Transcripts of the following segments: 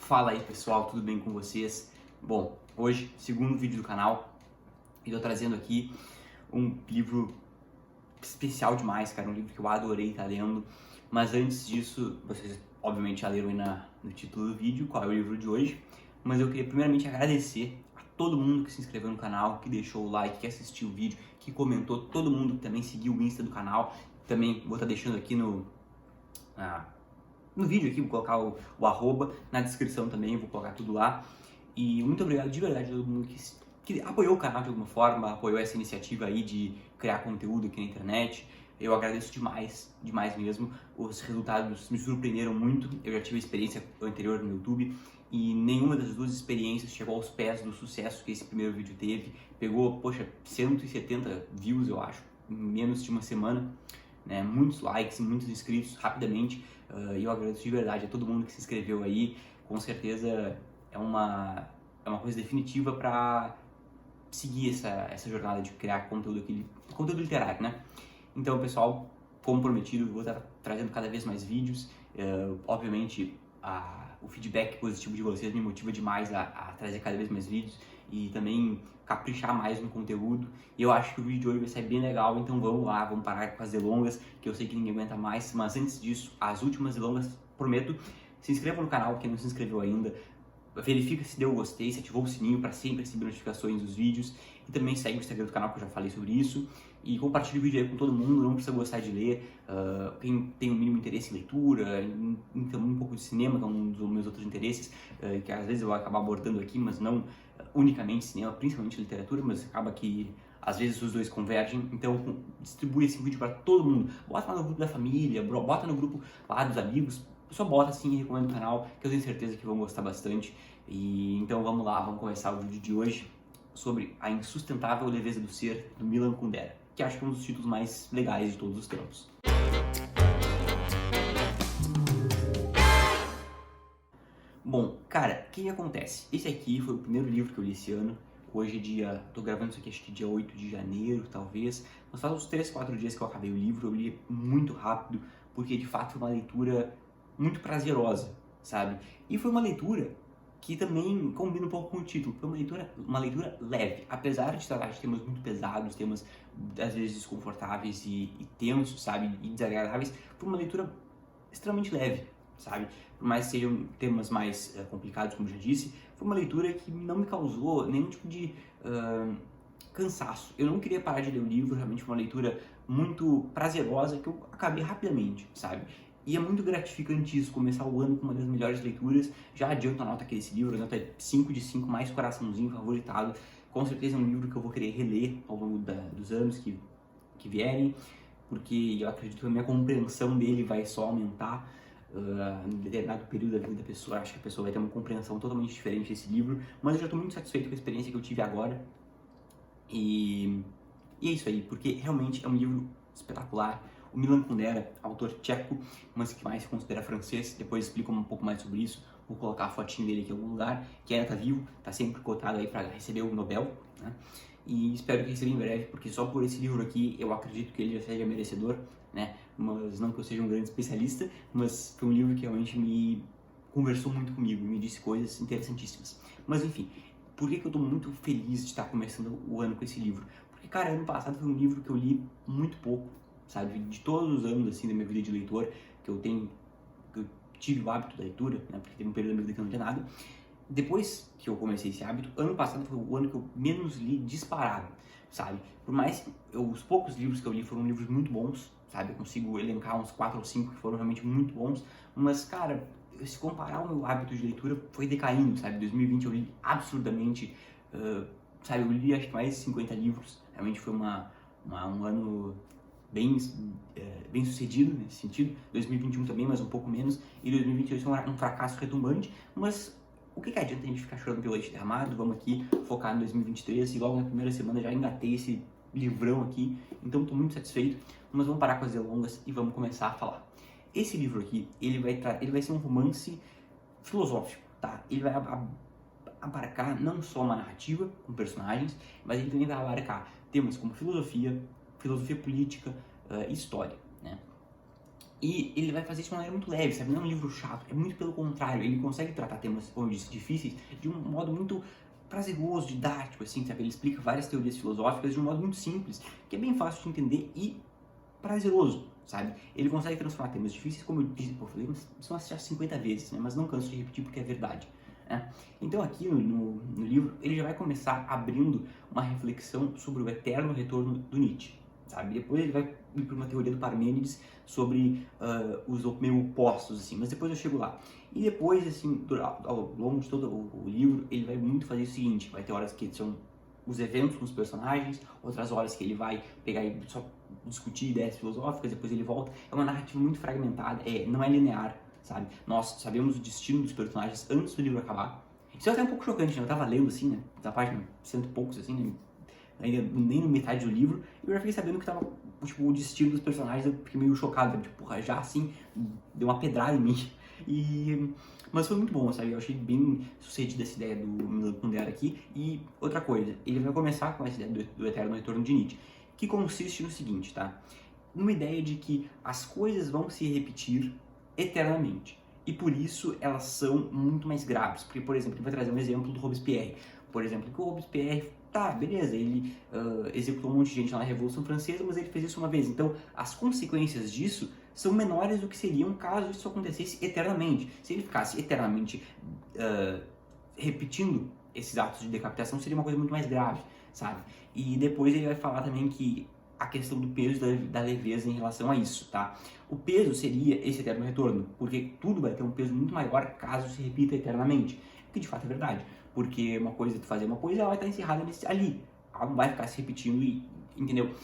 Fala aí pessoal, tudo bem com vocês? Bom, hoje, segundo vídeo do canal, eu tô trazendo aqui um livro especial demais, cara, um livro que eu adorei estar lendo. Mas antes disso, vocês obviamente já leram aí no título do vídeo qual é o livro de hoje. Mas eu queria primeiramente agradecer a todo mundo que se inscreveu no canal, que deixou o like, que assistiu o vídeo, que comentou, todo mundo que também seguiu o Insta do canal. Também vou estar deixando aqui no vídeo aqui, vou colocar o arroba, na descrição também, vou colocar tudo lá. E muito obrigado de verdade a todo mundo que apoiou o canal de alguma forma, apoiou essa iniciativa aí de criar conteúdo aqui na internet. Eu agradeço demais, demais mesmo. Os resultados me surpreenderam muito. Eu já tive experiência anterior no YouTube e nenhuma das duas experiências chegou aos pés do sucesso que esse primeiro vídeo teve. Pegou, poxa, 170 views, eu acho, em menos de uma semana. Né, muitos likes, muitos inscritos rapidamente, e eu agradeço de verdade a todo mundo que se inscreveu aí. Com certeza é uma coisa definitiva para seguir essa jornada de criar conteúdo literário, né? Então, pessoal, como prometido, eu vou estar trazendo cada vez mais vídeos. Obviamente, o feedback positivo de vocês me motiva demais a trazer cada vez mais vídeos e também caprichar mais no conteúdo. E eu acho que o vídeo de hoje vai ser bem legal, então vamos lá, vamos parar com as delongas, que eu sei que ninguém aguenta mais. Mas antes disso, as últimas delongas, prometo, se inscreva no canal, quem não se inscreveu ainda. Verifica se deu gostei, se ativou o sininho para sempre receber notificações dos vídeos. E também segue o Instagram do canal, que eu já falei sobre isso. E compartilhe o vídeo aí com todo mundo, não precisa gostar de ler. Quem tem o mínimo interesse em leitura, então um pouco de cinema, que é um dos meus outros interesses, que às vezes eu vou acabar abordando aqui, mas não unicamente cinema, principalmente literatura, mas acaba que às vezes os dois convergem. Então distribui esse vídeo para todo mundo. Bota lá no grupo da família, bota no grupo lá dos amigos. Só bota assim e recomendo o canal, que eu tenho certeza que vão gostar bastante. E então vamos lá, vamos começar o vídeo de hoje sobre A Insustentável Leveza do Ser, do Milan Kundera, que acho que é um dos títulos mais legais de todos os tempos. Bom, cara, o que acontece? Esse aqui foi o primeiro livro que eu li esse ano. Hoje é dia, tô gravando isso aqui acho que dia 8 de janeiro, talvez. Mas faz uns 3, 4 dias que eu acabei o livro. Eu li muito rápido, porque de fato foi uma leitura muito prazerosa, sabe? E foi uma leitura que também combina um pouco com o título. Foi uma leitura leve, apesar de tratar de temas muito pesados, temas às vezes desconfortáveis e tensos, sabe? E desagradáveis. Foi uma leitura extremamente leve, sabe? Por mais que sejam temas mais complicados, como eu já disse, foi uma leitura que não me causou nenhum tipo de cansaço. Eu não queria parar de ler o livro, realmente foi uma leitura muito prazerosa que eu acabei rapidamente, sabe? E é muito gratificante isso, começar o ano com uma das melhores leituras. Já adianto a nota aqui desse livro, a nota é 5 de 5, mais coraçãozinho, favoritado. Com certeza é um livro que eu vou querer reler ao longo dos anos que vierem, porque eu acredito que a minha compreensão dele vai só aumentar em determinado período da vida da pessoa. Acho que a pessoa vai ter uma compreensão totalmente diferente desse livro, mas eu já estou muito satisfeito com a experiência que eu tive agora. E é isso aí, porque realmente é um livro espetacular. O Milan Kundera, autor tcheco, mas que mais se considera francês, depois explico um pouco mais sobre isso. Vou colocar a fotinho dele aqui em algum lugar, que ainda está vivo, está sempre cotado aí para receber o Nobel, né? E espero que receba em breve, porque só por esse livro aqui eu acredito que ele já seja merecedor, né? Mas não que eu seja um grande especialista, mas foi um livro que realmente me conversou muito comigo, me disse coisas interessantíssimas. Mas enfim, por que eu estou muito feliz de estar começando o ano com esse livro? Porque, cara, ano passado foi um livro que eu li muito pouco, sabe? De todos os anos, assim, da minha vida de leitor, que eu tive o hábito da leitura, né? Porque teve um período da minha vida que eu não tinha nada. Depois que eu comecei esse hábito, ano passado foi o ano que eu menos li disparado, sabe? Por mais que os poucos livros que eu li foram livros muito bons, sabe? Eu consigo elencar uns 4 ou 5 que foram realmente muito bons, mas, cara, se comparar o meu hábito de leitura, foi decaindo, sabe? Em 2020 eu li absurdamente, sabe? Eu li acho que mais de 50 livros, realmente foi um ano bem sucedido nesse sentido. 2021 também, mas um pouco menos, e 2022 foi um fracasso retumbante, mas o que adianta a gente ficar chorando pelo leite derramado? Vamos aqui focar em 2023 e logo na primeira semana já engatei esse livrão aqui, então estou muito satisfeito. Mas vamos parar com as delongas e vamos começar a falar. Esse livro aqui, ele vai ser um romance filosófico, tá? Ele vai abarcar não só uma narrativa com personagens, mas ele também vai abarcar temas como filosofia política e história, né? E ele vai fazer isso de uma maneira muito leve, sabe? Não é um livro chato, é muito pelo contrário. Ele consegue tratar temas, como eu disse, difíceis de um modo muito prazeroso, didático, assim, sabe? Ele explica várias teorias filosóficas de um modo muito simples, que é bem fácil de entender e prazeroso, sabe? Ele consegue transformar temas difíceis, como eu disse, pô, eu falei isso umas 50 vezes, né? Mas não canso de repetir porque é verdade. Né? Então aqui no livro, ele já vai começar abrindo uma reflexão sobre o eterno retorno do Nietzsche, sabe? Depois ele vai ir para uma teoria do Parmênides sobre os meio opostos, assim, mas depois eu chego lá. E depois, assim, ao longo de todo o livro, ele vai muito fazer o seguinte, vai ter horas que são os eventos com os personagens, outras horas que ele vai pegar e só discutir ideias filosóficas, depois ele volta. É uma narrativa muito fragmentada, não é linear, sabe? Nós sabemos o destino dos personagens antes do livro acabar. Isso é até um pouco chocante, né? Eu tava lendo, assim, né? Da página cento e poucos, assim, né? Ainda nem no metade do livro, e eu já fiquei sabendo que tava, tipo, o destino dos personagens, eu fiquei meio chocado, tipo, porra, já assim, deu uma pedrada em mim. Mas foi muito bom, sabe? Eu achei bem sucedida essa ideia do Milan Kundera aqui. E outra coisa, ele vai começar com essa ideia do eterno retorno de Nietzsche, que consiste no seguinte, tá? Numa ideia de que as coisas vão se repetir eternamente. E por isso elas são muito mais graves. Porque, por exemplo, ele vai trazer um exemplo do Robespierre. Por exemplo, que o Robespierre, tá, beleza, ele executou um monte de gente lá na Revolução Francesa, mas ele fez isso uma vez. Então, as consequências disso são menores do que seriam caso isso acontecesse eternamente. Se ele ficasse eternamente repetindo esses atos de decapitação, seria uma coisa muito mais grave, sabe? E depois ele vai falar também que a questão do peso e da leveza em relação a isso, tá? O peso seria esse eterno retorno, porque tudo vai ter um peso muito maior caso se repita eternamente, o que de fato é verdade, porque uma coisa é tu fazer uma coisa, ela vai estar encerrada ali, ela não vai ficar se repetindo, entendeu?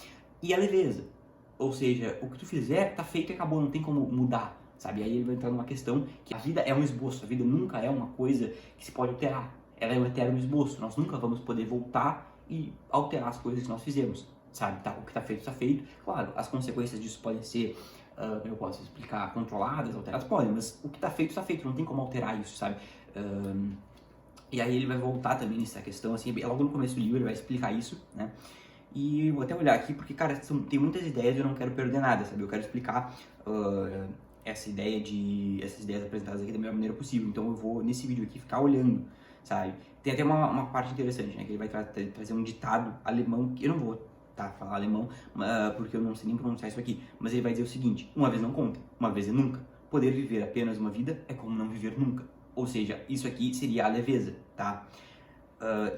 E a leveza, ou seja, o que tu fizer tá feito e acabou, não tem como mudar, sabe? Aí ele vai entrar numa questão que a vida é um esboço, a vida nunca é uma coisa que se pode alterar, ela é um eterno esboço, nós nunca vamos poder voltar e alterar as coisas que nós fizemos, sabe? Tá, o que está feito, está feito. Claro, as consequências disso podem ser, eu posso explicar, controladas, alteradas, podem, mas o que está feito, não tem como alterar isso, sabe? E aí ele vai voltar também nessa questão, assim, logo no começo do livro ele vai explicar isso, né? E eu vou até olhar aqui, porque, cara, tem muitas ideias e eu não quero perder nada, sabe? Eu quero explicar essas ideias apresentadas aqui da melhor maneira possível. Então eu vou, nesse vídeo aqui, ficar olhando, sabe? Tem até uma parte interessante, né? Que ele vai trazer um ditado alemão, que eu não vou falar alemão, porque eu não sei nem pronunciar isso aqui. Mas ele vai dizer o seguinte: uma vez não conta, uma vez é nunca. Poder viver apenas uma vida é como não viver nunca. Ou seja, isso aqui seria a leveza, tá?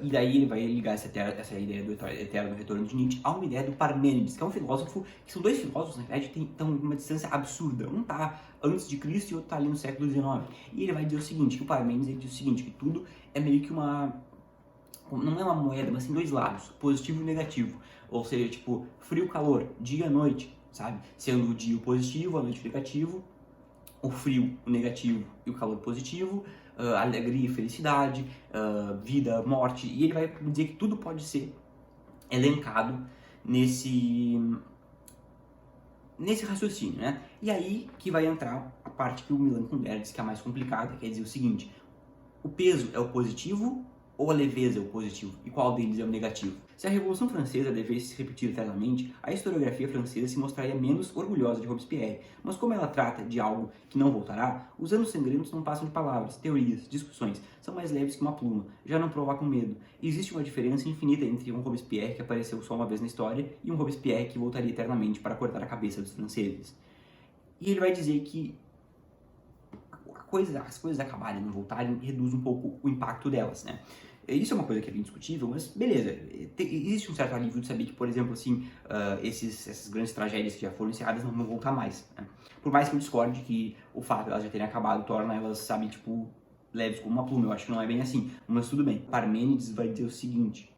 E daí ele vai ligar essa ideia do eterno retorno de Nietzsche a uma ideia do Parmênides, que é um filósofo, que são dois filósofos, na verdade, que estão em uma distância absurda. Um tá antes de Cristo e o outro tá ali no século XIX. E ele vai dizer o seguinte, que o Parmênides ele diz o seguinte, que tudo é meio que não é uma moeda, mas tem dois lados, positivo e negativo. Ou seja, tipo, frio, calor, dia, noite, sabe? Sendo o dia o positivo, a noite o negativo, o frio, o negativo e o calor positivo, alegria e felicidade, vida, morte, e ele vai dizer que tudo pode ser elencado nesse raciocínio, né? E aí que vai entrar a parte que o Milan Kundera diz que é a mais complicada, quer dizer o seguinte: o peso é o positivo ou a leveza é o positivo? E qual deles é o negativo? Se a Revolução Francesa devesse se repetir eternamente, a historiografia francesa se mostraria menos orgulhosa de Robespierre. Mas como ela trata de algo que não voltará, os anos sangrentos não passam de palavras, teorias, discussões. São mais leves que uma pluma, já não provocam medo. Existe uma diferença infinita entre um Robespierre que apareceu só uma vez na história e um Robespierre que voltaria eternamente para cortar a cabeça dos franceses. E ele vai dizer que as coisas acabarem, não voltarem, reduz um pouco o impacto delas, né? Isso é uma coisa que é bem discutível, mas beleza. Existe um certo alívio de saber que, por exemplo, assim, essas grandes tragédias que já foram encerradas não vão voltar mais, né? Por mais que eu discorde que o fato de elas já terem acabado torna elas, sabe, tipo, leves como uma pluma. Eu acho que não é bem assim, mas tudo bem. Parmênides vai dizer o seguinte,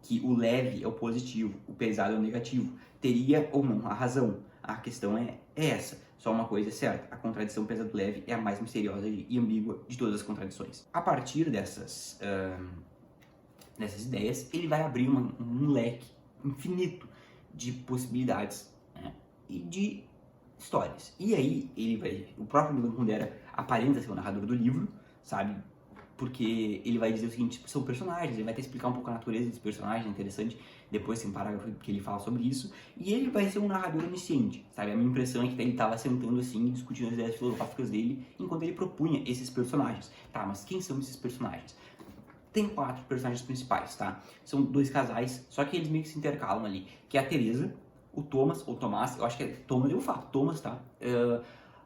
que o leve é o positivo, o pesado é o negativo. Teria ou não a razão. A questão é essa. Só uma coisa é certa, a contradição pesado-leve é a mais misteriosa e ambígua de todas as contradições. A partir dessas ideias, ele vai abrir um leque infinito de possibilidades, né, e de histórias. E aí, o próprio Milan Kundera aparenta ser o narrador do livro, sabe? porque ele vai dizer o seguinte, são personagens, ele vai até explicar um pouco a natureza desses personagens, é interessante, depois tem um parágrafo que ele fala sobre isso, e ele vai ser um narrador onisciente, sabe? A minha impressão é que ele estava sentando assim, discutindo as ideias filosóficas dele, enquanto ele propunha esses personagens. Tá, mas quem são esses personagens? Tem 4 personagens principais, tá? São 2 casais, só que eles meio que se intercalam ali, que é a Teresa, o Thomas, ou Tomás, eu acho que é Thomas, eu falo Thomas, tá?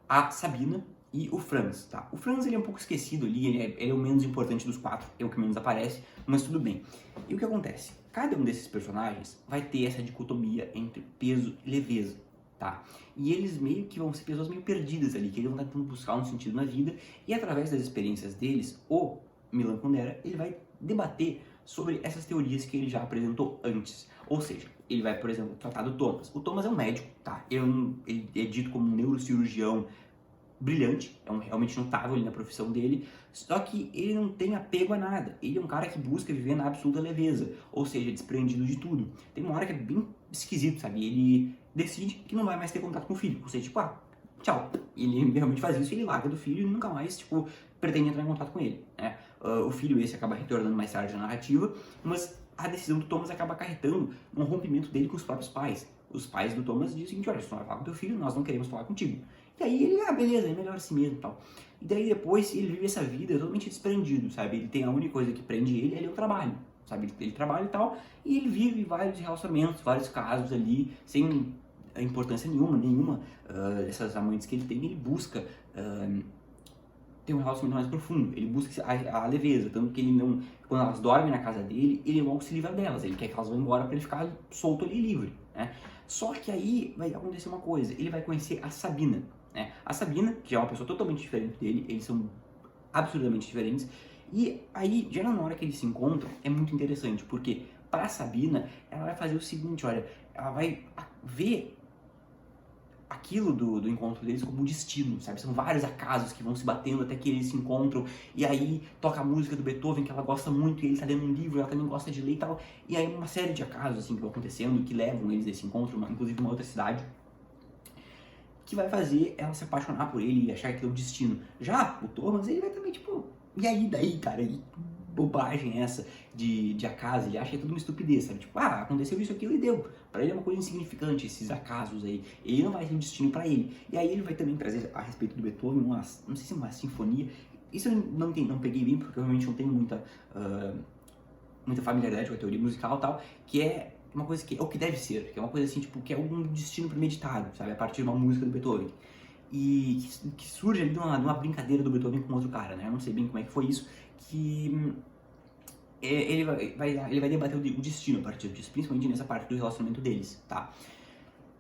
A Sabina e o Franz, tá? O Franz, ele é um pouco esquecido ali, ele é o menos importante dos 4, é o que menos aparece, mas tudo bem. E o que acontece? Cada um desses personagens vai ter essa dicotomia entre peso e leveza, tá? E eles meio que vão ser pessoas meio perdidas ali, que eles vão estar tentando buscar um sentido na vida, e através das experiências deles, o Milan Kundera, ele vai debater sobre essas teorias que ele já apresentou antes. Ou seja, ele vai, por exemplo, tratar do Thomas. O Thomas é um médico, tá? Ele é dito como um neurocirurgião brilhante, é realmente notável ali na profissão dele, só que ele não tem apego a nada. Ele é um cara que busca viver na absoluta leveza, ou seja, desprendido de tudo. Tem uma hora que é bem esquisito, sabe? Ele decide que não vai mais ter contato com o filho, ou seja, tipo, tchau. Ele realmente faz isso, ele larga do filho e nunca mais, tipo, pretende entrar em contato com ele, né? O filho esse acaba retornando mais tarde na narrativa, mas a decisão do Thomas acaba acarretando um rompimento dele com os próprios pais. Os pais do Thomas dizem o seguinte, olha, se tu não vai falar com teu filho, nós não queremos falar contigo. E aí ele, beleza, é melhor assim mesmo e tal. E daí depois ele vive essa vida totalmente desprendido, sabe? Ele tem a única coisa que prende ele é o trabalho, sabe? Ele trabalha e tal, e ele vive vários relacionamentos, vários casos ali, sem importância nenhuma dessas amantes que ele tem, ele busca ter um relacionamento mais profundo, ele busca a leveza, tanto que ele não, quando elas dormem na casa dele, ele logo se livra delas, ele quer que elas vão embora para ele ficar solto ali, livre, né? Só que aí vai acontecer uma coisa, ele vai conhecer a Sabina, né? A Sabina, que é uma pessoa totalmente diferente dele, eles são absurdamente diferentes, e aí, já na hora que eles se encontram, é muito interessante, porque para a Sabina, ela vai fazer o seguinte, olha, ela vai ver aquilo do encontro deles como um destino, sabe? São vários acasos que vão se batendo até que eles se encontram, e aí toca a música do Beethoven, que ela gosta muito, e ele tá lendo um livro, ela também gosta de ler e tal, e aí uma série de acasos, assim, que vão acontecendo, que levam eles a esse encontro, inclusive uma outra cidade, que vai fazer ela se apaixonar por ele e achar que é o destino. Já o Thomas, ele vai também, tipo, e aí, daí, cara, e bobagem essa de acaso, ele acha que é tudo uma estupidez, sabe? Tipo, aconteceu isso, aquilo e deu. Pra ele é uma coisa insignificante, esses acasos aí. Ele não vai ter um destino pra ele. E aí ele vai também trazer a respeito do Beethoven, não sei se uma sinfonia. Isso eu não peguei bem, porque eu realmente não tenho muita familiaridade com a teoria musical e tal, que é uma coisa que é o que deve ser, que é uma coisa assim, tipo, que é um destino premeditado, sabe? A partir de uma música do Beethoven. E que surge ali de uma brincadeira do Beethoven com outro cara, né? Eu não sei bem como é que foi isso, que ele vai debater o destino a partir disso, principalmente nessa parte do relacionamento deles, tá?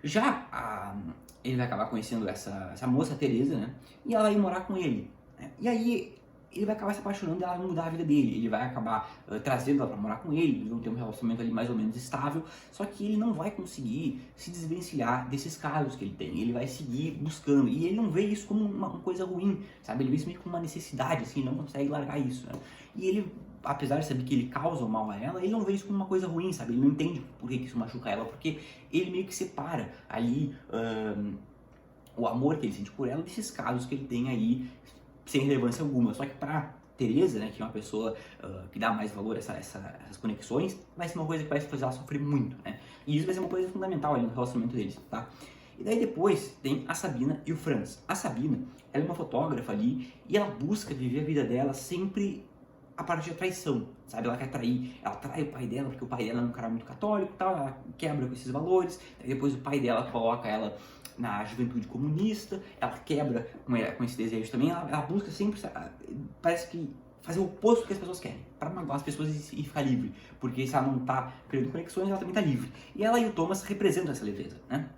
Já ele vai acabar conhecendo essa moça, a Teresa, né? E ela vai ir morar com ele, né? E aí ele vai acabar se apaixonando e ela vai mudar a vida dele. Ele vai acabar trazendo ela pra morar com ele, eles vão ter um relacionamento ali mais ou menos estável, só que ele não vai conseguir se desvencilhar desses casos que ele tem. Ele vai seguir buscando, e ele não vê isso como uma coisa ruim, sabe? Ele vê isso meio como uma necessidade, assim, não consegue largar isso, né? E ele, apesar de saber que ele causa o mal a ela, ele não vê isso como uma coisa ruim, sabe? Ele não entende por que isso machuca ela, porque ele meio que separa ali o amor que ele sente por ela desses casos que ele tem aí sem relevância alguma. Só que pra Teresa, né, que é uma pessoa que dá mais valor a essas conexões, vai ser uma coisa que vai fazer ela sofrer muito, né? E isso vai ser uma coisa fundamental ali no relacionamento deles, tá? E daí depois tem a Sabina e o Franz. A Sabina, ela é uma fotógrafa ali e ela busca viver a vida dela sempre a partir da traição, sabe? Ela quer trair, ela trai o pai dela, porque o pai dela é um cara muito católico e tal, ela quebra com esses valores, aí depois o pai dela coloca ela na juventude comunista, ela quebra com esse desejo também, ela busca sempre, parece que fazer o oposto do que as pessoas querem, para magoar as pessoas e ficar livre, porque se ela não tá criando conexões, ela também tá livre. E ela e o Thomas representam essa leveza, né?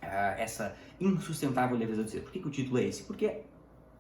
Essa insustentável leveza de ser. Por que o título é esse? Porque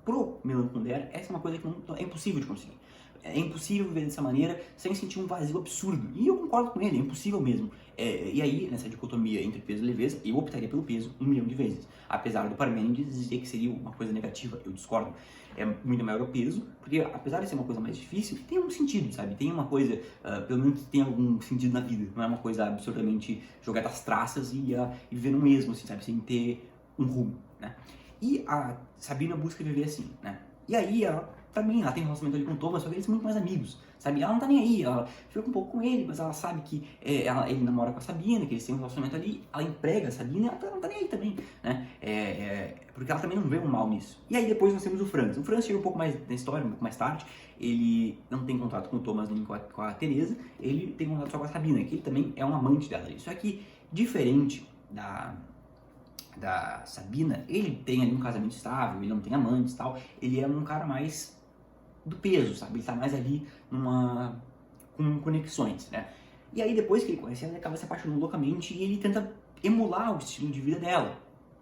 pro Milan Kundera, essa é uma coisa que é impossível de conseguir. É impossível viver dessa maneira sem sentir um vazio absurdo. E eu concordo com ele, é impossível mesmo. E aí, nessa dicotomia entre peso e leveza, eu optaria pelo peso 1 milhão de vezes. Apesar do Parmênides dizer que seria uma coisa negativa, eu discordo. É muito maior o peso, porque apesar de ser uma coisa mais difícil, tem um sentido, sabe? Tem uma coisa, pelo menos tem algum sentido na vida. Não é uma coisa absurdamente jogada às traças e viver no mesmo, assim, sabe? Sem ter um rumo, né? E a Sabina busca viver assim, né? E aí ela também, ela tem um relacionamento ali com o Thomas, só que eles são muito mais amigos, sabe? Ela não tá nem aí, ela fica um pouco com ele, mas ela sabe que ele namora com a Sabina, que eles têm um relacionamento ali, ela emprega a Sabina e ela não tá nem aí também, né? Porque ela também não vê um mal nisso. E aí depois nós temos o Franz. O Franz chega um pouco mais na história, um pouco mais tarde, ele não tem contato com o Thomas nem com a Teresa, ele tem contato só com a Sabina, que ele também é um amante dela. Só que, diferente da Sabina, ele tem ali um casamento estável, ele não tem amantes e tal, ele é um cara mais do peso, sabe? Ele tá mais ali com conexões, né? E aí depois que ele conhece ela, ele acaba se apaixonando loucamente e ele tenta emular o estilo de vida dela,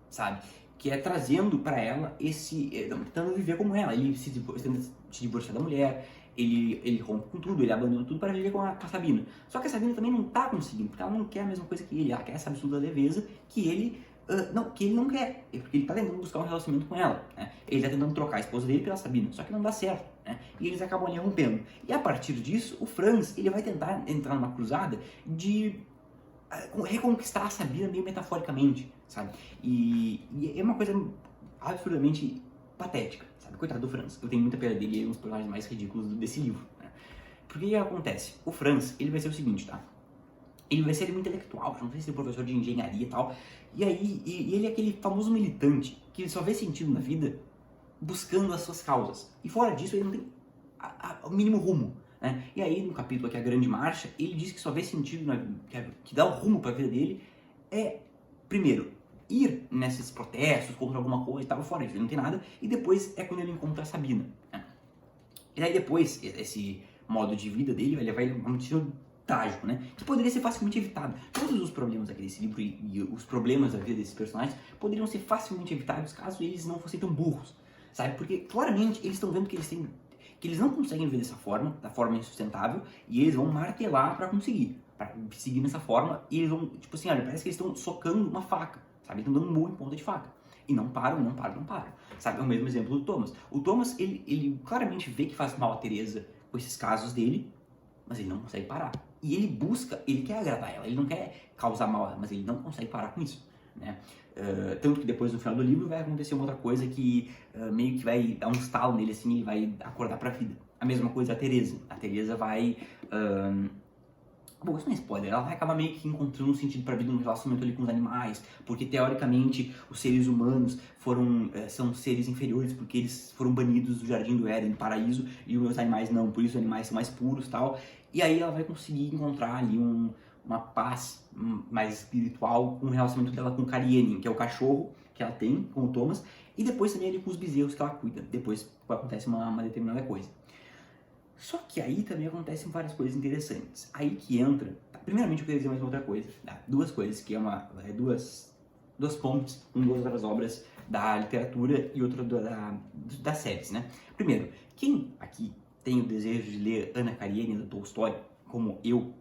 sabe? Que é trazendo pra ela tentando viver como ela. Ele tenta se divorciar da mulher, ele rompe com tudo, ele abandona tudo para viver com a Sabina. Só que a Sabina também não tá conseguindo, porque ela não quer a mesma coisa que ele, ela quer essa absoluta leveza que ele não quer, porque ele tá tentando buscar um relacionamento com ela, né? Ele tá tentando trocar a esposa dele pela Sabina, só que não dá certo, né? E eles acabam ali rompendo. E a partir disso, o Franz, ele vai tentar entrar numa cruzada de reconquistar a Sabina meio metaforicamente, sabe? E é uma coisa absurdamente patética, sabe? Coitado do Franz, eu tenho muita pena dele, ele é um dos personagens mais ridículos desse livro, né? Porque o que acontece? O Franz, ele vai ser o seguinte, tá? Ele vai ser um intelectual, não sei se ele é professor de engenharia e tal, e aí ele é aquele famoso militante que ele só vê sentido na vida buscando as suas causas. E fora disso, ele não tem o mínimo rumo, né? E aí, no capítulo aqui, A Grande Marcha, ele diz que só vê sentido, que dá o rumo para a vida dele, primeiro, ir nesses protestos contra alguma coisa e tal, fora isso, ele não tem nada, e depois é quando ele encontra a Sabina, né? E aí depois, esse modo de vida dele, ele vai um destino trágico, né? Que poderia ser facilmente evitado. Todos os problemas aqui desse livro e os problemas da vida desses personagens poderiam ser facilmente evitados caso eles não fossem tão burros, sabe? Porque claramente eles estão vendo que eles não conseguem viver dessa forma, da forma insustentável, e eles vão martelar para conseguir, para seguir nessa forma, e eles vão, tipo assim, olha, parece que eles estão socando uma faca, sabe? Estão dando um murro em ponta de faca. E não param, sabe? É o mesmo exemplo do Thomas. O Thomas, ele claramente vê que faz mal a Teresa com esses casos dele, mas ele não consegue parar. E ele quer agradar ela, ele não quer causar mal a ela, mas ele não consegue parar com isso, né? Tanto que depois no final do livro vai acontecer uma outra coisa que meio que vai dar um estalo nele, assim, ele vai acordar pra vida. A mesma coisa a Teresa. A Teresa vai... Bom, isso não é spoiler, ela vai acabar meio que encontrando um sentido pra vida no relacionamento ali com os animais, porque teoricamente os seres humanos são seres inferiores, porque eles foram banidos do Jardim do Éden, do paraíso, e os animais não, por isso os animais são mais puros e tal. E aí ela vai conseguir encontrar ali uma paz mais espiritual com o relacionamento dela com o Karenin, que é o cachorro que ela tem com o Thomas, e depois também ali com os bezerros que ela cuida, depois acontece uma determinada coisa. Só que aí também acontecem várias coisas interessantes. Aí que entra... Primeiramente eu queria dizer mais uma outra coisa, tá? Duas coisas, que duas pontes, duas outras obras da literatura e outra das séries, né? Primeiro, quem aqui tem o desejo de ler Anna Karenina, da Tolstói, como eu,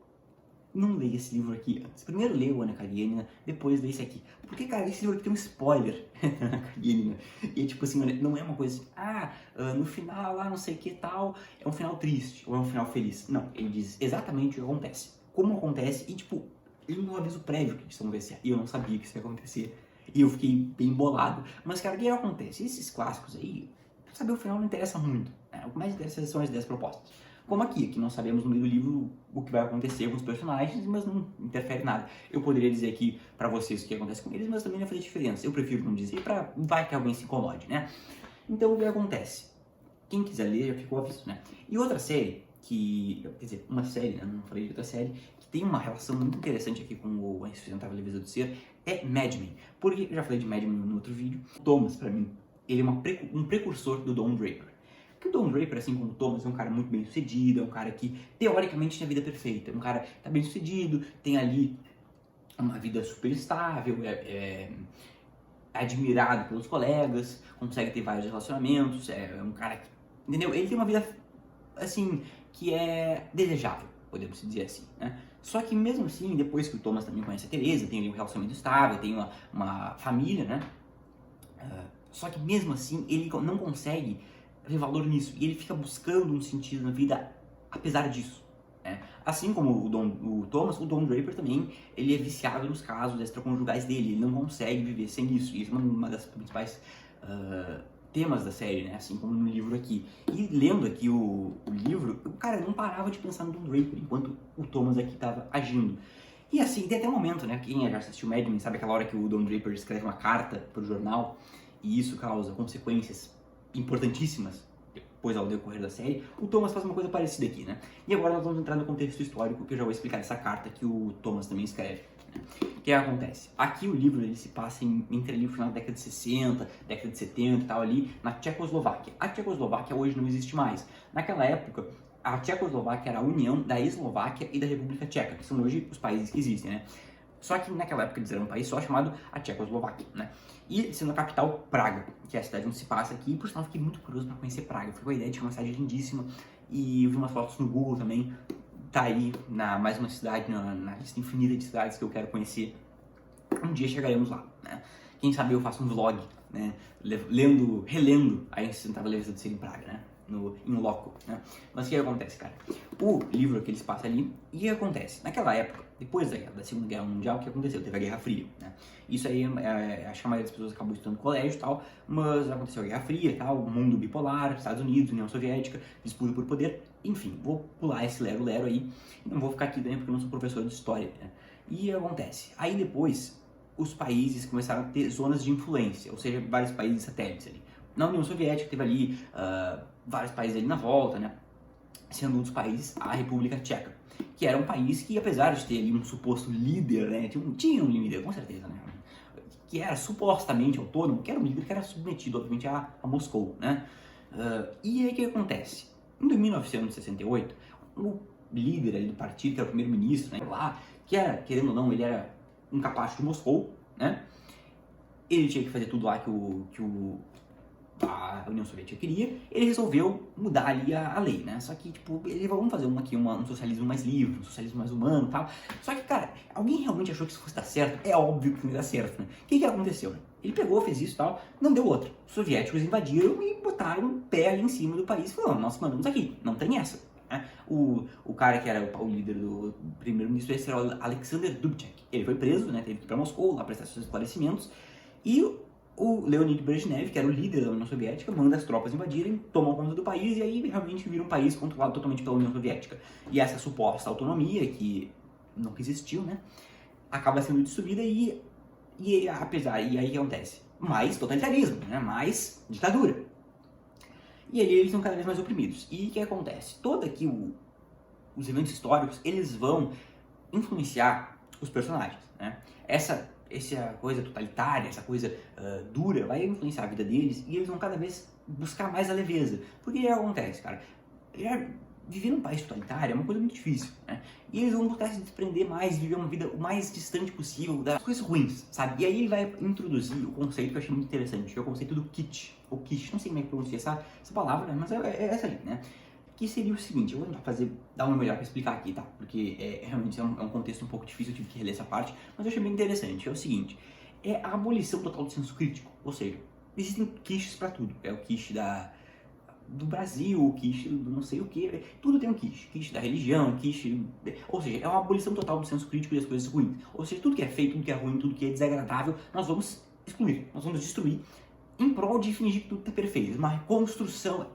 não leia esse livro aqui antes. Primeiro leia o Anna Karenina, depois leia esse aqui. Porque, cara, esse livro aqui tem um spoiler da Anna Karenina. E é tipo assim, não é uma coisa assim, no final lá, não sei o que tal, é um final triste, ou é um final feliz. Não, ele diz exatamente o que acontece. Como acontece, e tipo, ele não aviso prévio que isso ia acontecer. E eu não sabia que isso ia acontecer. E eu fiquei bem bolado. Mas, cara, o que acontece? Esses clássicos aí, saber o final não interessa muito, né? O que mais interessa são as ideias propostas. Como aqui, que não sabemos no meio do livro o que vai acontecer com os personagens, mas não interfere nada. Eu poderia dizer aqui pra vocês o que acontece com eles, mas também não vai fazer diferença. Eu prefiro não dizer vai que alguém se incomode, né? Então, o que acontece? Quem quiser ler, já ficou aviso, né? E outra série, quer dizer, uma série, né? Não falei de outra série, que tem uma relação muito interessante aqui com a Insustentável Leveza do Ser, é Mad Men. Porque eu já falei de Mad Men no outro vídeo. Thomas, pra mim, ele é um precursor do Don Draper. Porque o Don Draper, assim como o Thomas, é um cara muito bem sucedido, é um cara que teoricamente tem a vida perfeita, é um cara que tá bem sucedido, tem ali uma vida super estável, é admirado pelos colegas, consegue ter vários relacionamentos, é um cara que, entendeu? Ele tem uma vida, assim, que é desejável, podemos dizer assim, né? Só que mesmo assim, depois que o Thomas também conhece a Teresa, tem ali um relacionamento estável, tem uma família, né? Só que mesmo assim, ele não consegue ver valor nisso, e ele fica buscando um sentido na vida apesar disso, né? Assim como o Thomas, o Don Draper também, ele é viciado nos casos extraconjugais dele, ele não consegue viver sem isso, e isso é uma das principais temas da série, né? Assim como no livro aqui. E lendo aqui o livro, o cara não parava de pensar no Don Draper enquanto o Thomas aqui estava agindo. E assim, tem até um momento, né? Quem já assistiu Mad Men sabe aquela hora que o Don Draper escreve uma carta pro jornal e isso causa consequências importantíssimas depois ao decorrer da série. O Thomas faz uma coisa parecida aqui, né? E agora nós vamos entrar no contexto histórico que eu já vou explicar nessa carta que o Thomas também escreve. O que acontece? Aqui o livro ele se passa entre ali o final da década de 60, década de 70 e tal, ali na Tchecoslováquia. A Tchecoslováquia hoje não existe mais. Naquela época, a Tchecoslováquia era a união da Eslováquia e da República Tcheca, que são hoje os países que existem, né? Só que naquela época eles eram um país só chamado a Tchecoslováquia, né? E sendo a capital Praga, que é a cidade onde se passa aqui, e por sinal fiquei muito curioso para conhecer Praga. Fiquei com a ideia de que é uma cidade lindíssima e vi umas fotos no Google também. Tá aí mais uma cidade na lista infinita de cidades que eu quero conhecer. Um dia chegaremos lá, né? Quem sabe eu faço um vlog, né? Relendo a Insustentável Leveza do Ser em Praga, né? Em loco, né? Mas o que acontece, cara? O livro que eles passam ali, e o que acontece? Naquela época, depois da Segunda Guerra Mundial, o que aconteceu? Teve a Guerra Fria, né? Isso aí, acho que a maioria das pessoas acabou estudando colégio e tal, mas aconteceu a Guerra Fria e tal, mundo bipolar, Estados Unidos, União Soviética, disputa por poder, enfim, vou pular esse lero-lero aí, não vou ficar aqui dentro porque eu não sou professor de história, né? E acontece, aí depois, os países começaram a ter zonas de influência, ou seja, vários países satélites ali. Na União Soviética teve ali vários países ali na volta, né? Sendo um dos países a República Tcheca, que era um país que, apesar de ter ali um suposto líder, né? Tinha um líder, com certeza, né? Que era supostamente autônomo, que era um líder que era submetido, obviamente, a Moscou, né? E aí o que acontece? Em 1968, o líder ali do partido, que era o primeiro-ministro, né? Lá, que era, querendo ou não, ele era um capacho de Moscou, né? Ele tinha que fazer tudo lá que a União Soviética queria, ele resolveu mudar ali a lei, né? Só que, tipo, vamos fazer um socialismo mais livre, um socialismo mais humano e tal. Só que, cara, alguém realmente achou que isso fosse dar certo? É óbvio que não ia dar certo, né? O que aconteceu? Ele pegou, fez isso e tal, não deu outra. Os soviéticos invadiram e botaram um pé ali em cima do país, falando, nós mandamos aqui, não tem essa. Né? O cara que era o líder do primeiro-ministro, esse era o Alexander Dubček. Ele foi preso, né? Teve que ir pra Moscou, lá prestar seus esclarecimentos, e o Leonid Brezhnev, que era o líder da União Soviética, manda as tropas invadirem, tomam conta do país e aí realmente vira um país controlado totalmente pela União Soviética. E essa suposta autonomia, que nunca existiu, né, acaba sendo dissolvida e aí o que acontece? Mais totalitarismo, né, mais ditadura. E aí eles são cada vez mais oprimidos. E o que acontece? Os eventos históricos, eles vão influenciar os personagens, né? Essa coisa totalitária, essa coisa dura, vai influenciar a vida deles e eles vão cada vez buscar mais a leveza. Porque o que acontece, cara? Viver num país totalitário é uma coisa muito difícil, né? E eles vão buscar se desprender mais, viver uma vida o mais distante possível das coisas ruins, sabe? E aí ele vai introduzir o conceito que eu achei muito interessante, que é o conceito do kitsch, ou kitsch, não sei como é que pronuncia essa palavra, né? Mas é essa aí, né? Que seria o seguinte, eu vou tentar dar uma melhor para explicar aqui, tá? Porque realmente é um contexto um pouco difícil, eu tive que reler essa parte, mas eu achei bem interessante. É o seguinte, é a abolição total do senso crítico, ou seja, existem quiches para tudo. É o quiche do Brasil, o quiche do não sei o que, tudo tem um quiche da religião, quiche... Ou seja, é uma abolição total do senso crítico e das coisas ruins. Ou seja, tudo que é feio, tudo que é ruim, tudo que é desagradável, nós vamos excluir, nós vamos destruir, em prol de fingir que tudo está perfeito, uma reconstrução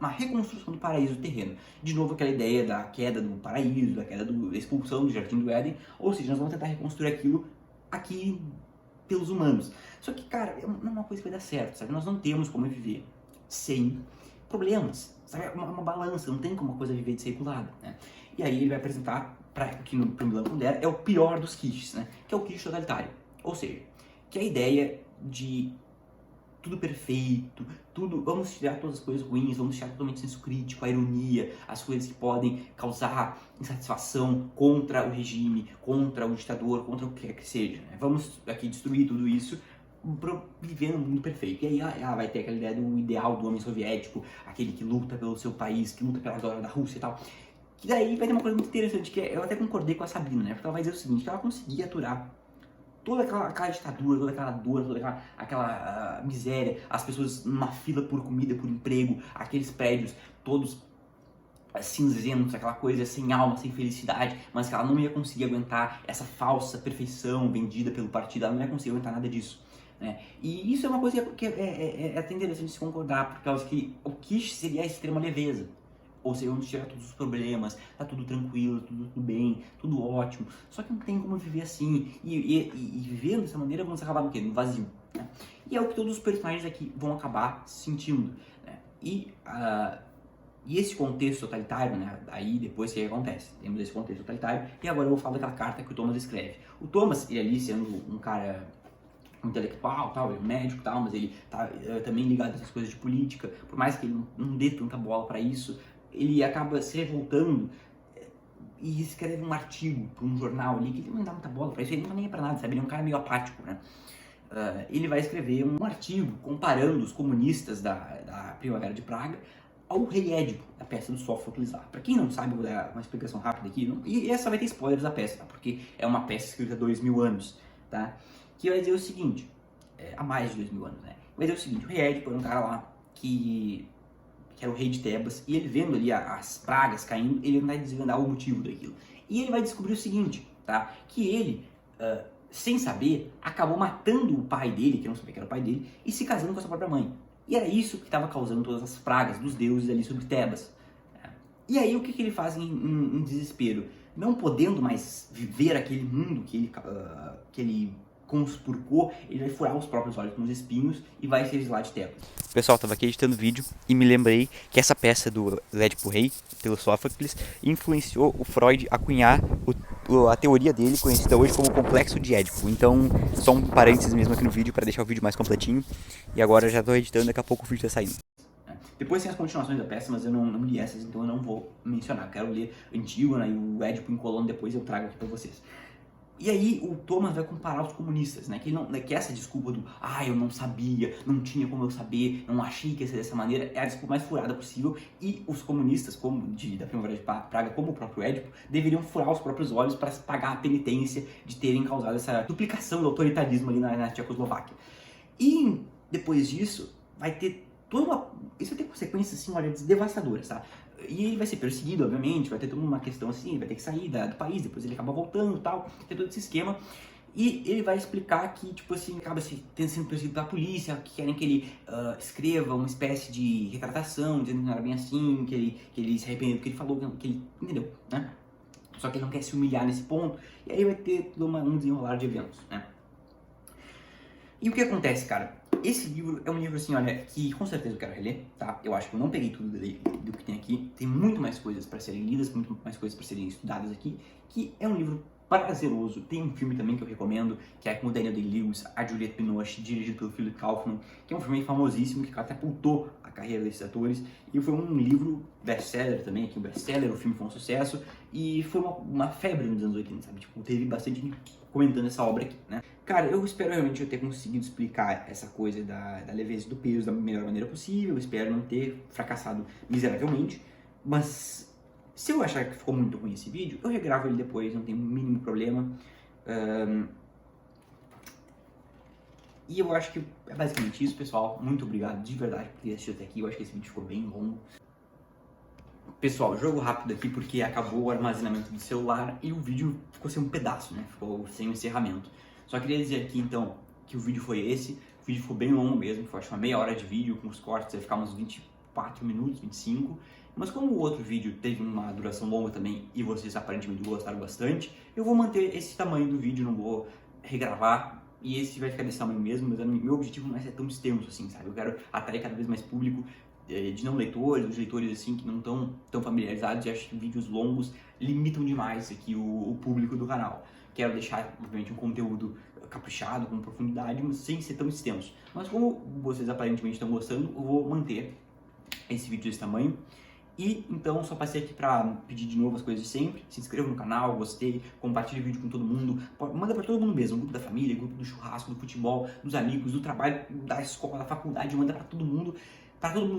do paraíso terreno. De novo aquela ideia da queda do paraíso, da expulsão do Jardim do Éden, ou seja, nós vamos tentar reconstruir aquilo aqui pelos humanos. Só que, cara, não é uma coisa que vai dar certo, sabe? Nós não temos como viver sem problemas, sabe? Uma balança, não tem como uma coisa viver desregulada, né? E aí ele vai apresentar, aqui no Milan Kundera, é o pior dos quiches, né? Que é o quiche totalitário. Ou seja, que é a ideia de tudo perfeito, vamos tirar todas as coisas ruins, vamos tirar totalmente o senso crítico, a ironia, as coisas que podem causar insatisfação contra o regime, contra o ditador, contra o que quer que seja, né? Vamos aqui destruir tudo isso para viver num mundo perfeito. E aí vai ter aquela ideia do ideal do homem soviético, aquele que luta pelo seu país, que luta pela glória da Rússia e tal. Que daí vai ter uma coisa muito interessante, que eu até concordei com a Sabina, né? Porque ela vai dizer o seguinte, que ela conseguia aturar toda aquela ditadura, toda aquela dor, toda aquela miséria, as pessoas numa fila por comida, por emprego, aqueles prédios todos cinzentos, aquela coisa sem alma, sem felicidade, mas que ela não ia conseguir aguentar essa falsa perfeição vendida pelo partido, ela não ia conseguir aguentar nada disso. né? E isso é uma coisa que é até interessante se concordar, por causa que o Kish seria a extrema leveza. Ou seja, vamos tirar todos os problemas, tá tudo tranquilo, tudo bem, tudo ótimo. Só que não tem como viver assim. E vivendo dessa maneira, vamos acabar no quê? No vazio. Né? E é o que todos os personagens aqui vão acabar sentindo. Né? E esse contexto totalitário, né? Aí depois o que acontece? Temos esse contexto totalitário. E agora eu vou falar daquela carta que o Thomas escreve. O Thomas, ele ali sendo um cara intelectual, tal, ele é um médico, tal, mas ele tá também ligado a essas coisas de política. Por mais que ele não dê tanta bola para isso, ele acaba se revoltando e escreve um artigo para um jornal ali que ele não dá muita bola para isso, ele não tá nem pra nada, sabe? Ele é um cara meio apático, né? Ele vai escrever um artigo comparando os comunistas da Primavera de Praga ao Rei Édipo, da peça do Sófocles lá. Para quem não sabe, vou dar uma explicação rápida aqui, e essa vai ter spoilers da peça, tá? Porque é uma peça escrita há 2000 anos, tá? Que vai dizer o seguinte, há mais de 2000 anos, né? Vai dizer o seguinte, o Rei Édipo era um cara lá que era o rei de Tebas, e ele vendo ali as pragas caindo, ele vai desvendar o motivo daquilo. E ele vai descobrir o seguinte, tá? Que ele, sem saber, acabou matando o pai dele, que não sabia que era o pai dele, e se casando com a sua própria mãe. E era isso que estava causando todas as pragas dos deuses ali sobre Tebas. E aí o que ele faz em desespero? Não podendo mais viver aquele mundo que ele conspurcou, ele vai furar os próprios olhos com os espinhos e vai se exilar de Tebas. Pessoal, estava aqui editando vídeo e me lembrei que essa peça do Édipo Rei, pelo Sófocles, influenciou o Freud a cunhar a teoria dele, conhecida hoje como complexo de Édipo. Então, só um parênteses mesmo aqui no vídeo para deixar o vídeo mais completinho. E agora já estou editando, daqui a pouco o vídeo está saindo. Depois tem as continuações da peça, mas eu não li essas, então eu não vou mencionar. Quero ler Antígona e o Édipo em Colono, depois eu trago aqui para vocês. E aí o Thomas vai comparar os comunistas, né? Que essa desculpa do eu não sabia, não tinha como eu saber, não achei que ia ser dessa maneira, é a desculpa mais furada possível. E os comunistas, da Primavera de Praga, como o próprio Édipo, deveriam furar os próprios olhos para pagar a penitência de terem causado essa duplicação do autoritarismo ali na Tchecoslováquia. E depois disso, vai ter isso vai ter consequências, assim, olha, devastadoras, tá? E ele vai ser perseguido, obviamente, vai ter toda uma questão assim, vai ter que sair do país, depois ele acaba voltando e tal, tem todo esse esquema. E ele vai explicar que, tipo assim, acaba sendo perseguido pela polícia, que querem que ele escreva uma espécie de retratação, dizendo que não era bem assim, que ele se arrependeu do que ele falou, que ele entendeu, né? Só que ele não quer se humilhar nesse ponto, e aí vai ter todo um desenrolar de eventos, né? E o que acontece, cara? Esse livro é um livro, assim, olha, que com certeza eu quero reler, tá? Eu acho que eu não peguei tudo do que tem aqui. Tem muito mais coisas para serem lidas, muito mais coisas para serem estudadas aqui, que é um livro prazeroso. Tem um filme também que eu recomendo, que é com o Daniel Day-Lewis, a Juliette Binoche, dirigido pelo Philip Kaufman, que é um filme famosíssimo, que catapultou a carreira desses atores, e foi um livro best-seller também, aqui um best-seller, o filme foi um sucesso, e foi uma febre nos anos 80, sabe? Tipo, teve bastante gente comentando essa obra aqui, né? Cara, eu espero realmente eu ter conseguido explicar essa coisa da leveza e do peso da melhor maneira possível, eu espero não ter fracassado miseravelmente, mas se eu achar que ficou muito ruim esse vídeo, eu regravo ele depois, não tem o mínimo problema. E eu acho que é basicamente isso, pessoal. Muito obrigado de verdade por ter assistido até aqui, eu acho que esse vídeo ficou bem longo. Pessoal, jogo rápido aqui porque acabou o armazenamento do celular e o vídeo ficou sem um pedaço, né? Ficou sem o encerramento. Só queria dizer aqui então que o vídeo foi esse. O vídeo ficou bem longo mesmo, foi acho uma meia hora de vídeo, com os cortes vai ficar uns 24 minutos, 25. Mas como o outro vídeo teve uma duração longa também e vocês aparentemente gostaram bastante, eu vou manter esse tamanho do vídeo, não vou regravar. E esse vai ficar desse tamanho mesmo, mas meu objetivo não é ser tão extenso assim, sabe? Eu quero atrair cada vez mais público de não leitores, os leitores assim que não estão tão familiarizados, e acho que vídeos longos limitam demais aqui o público do canal. Quero deixar, obviamente, um conteúdo caprichado, com profundidade, mas sem ser tão extenso. Mas como vocês aparentemente estão gostando, eu vou manter esse vídeo desse tamanho. E então só passei aqui para pedir de novo as coisas de sempre. Se inscreva no canal, gostei, compartilhe o vídeo com todo mundo, manda para todo mundo mesmo, grupo da família, grupo do churrasco, do futebol, dos amigos, do trabalho, da escola, da faculdade, manda para todo mundo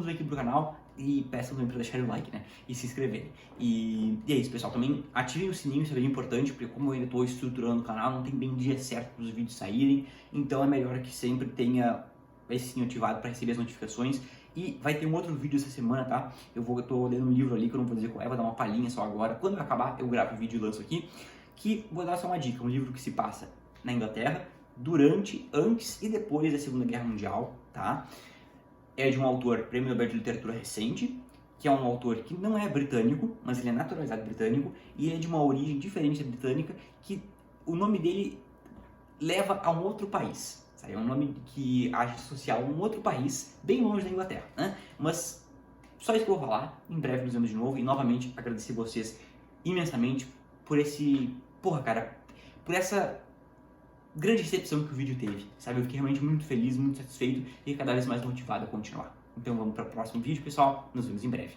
vir aqui pro canal, e peçam também para deixarem o like, né, e se inscreverem. E é isso, pessoal, também ativem o sininho, isso é bem importante, porque como eu ainda estou estruturando o canal, não tem bem dia certo para os vídeos saírem, então é melhor que sempre tenha esse sininho ativado para receber as notificações. E vai ter um outro vídeo essa semana, tá? Eu tô lendo um livro ali que eu não vou dizer qual é, vou dar uma palhinha só agora. Quando acabar, eu gravo o vídeo e lanço aqui. Que vou dar só uma dica, um livro que se passa na Inglaterra, durante, antes e depois da Segunda Guerra Mundial, tá? É de um autor Prêmio Nobel de Literatura recente, que é um autor que não é britânico, mas ele é naturalizado britânico, e é de uma origem diferente da britânica, que o nome dele leva a um outro país, sabe? É um nome que age social a um outro país, bem longe da Inglaterra, né? Mas só isso que eu vou falar, em breve nos vemos de novo, e novamente agradecer vocês imensamente por por essa grande recepção que o vídeo teve, sabe? Eu fiquei realmente muito feliz, muito satisfeito e cada vez mais motivado a continuar. Então vamos para o próximo vídeo, pessoal. Nos vemos em breve.